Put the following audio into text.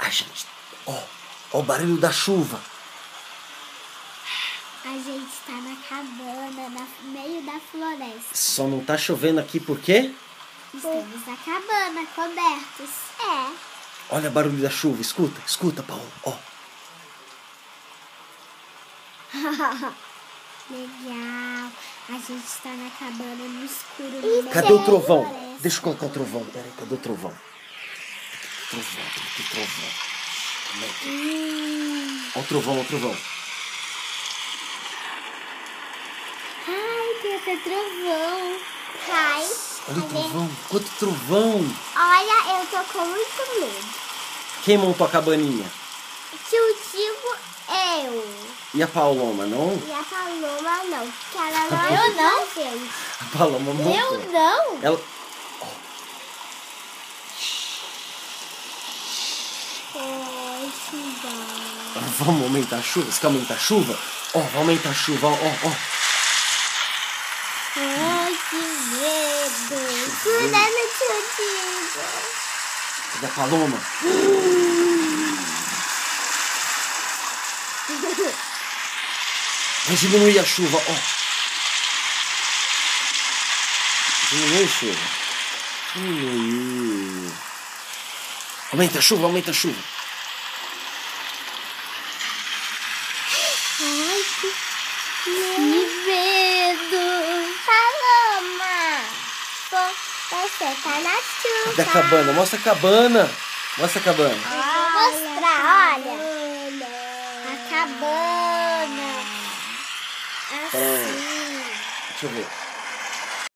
A gente... Ó o barulho da chuva. A gente tá na cabana, no meio da floresta. Só não tá chovendo aqui por quê? Estamos na cabana, cobertos. É. Olha o barulho da chuva, escuta, Paulo. Ó. Legal. A gente tá na cabana no escuro. No meio Cadê o da trovão? floresta. Deixa eu colocar o trovão. Peraí, cadê o trovão? Tem trovão. Ó o trovão. Ai, tem até trovão. Ai. Olha o trovão. Quanto trovão. Olha, eu tô com muito medo. Quem montou a cabaninha? Eu. E a Paloma, não? E a Paloma não. Porque ela não ajudou a gente. A Paloma montou. Eu não. Ela... Poxa. Vamos aumentar a chuva? Você quer aumentar a chuva? Ó, vai aumentar a chuva, ó. Ai, que medo. Cuidado, tio. Cadê a Paloma? Vai diminuir a chuva, ó. Diminui a chuva. Diminuiu. Aumenta a chuva. Ai, que medo. Paloma. Você tá na chuva. Da cabana, mostra a cabana. Vou mostrar, olha. A cabana. Assim. Deixa eu ver.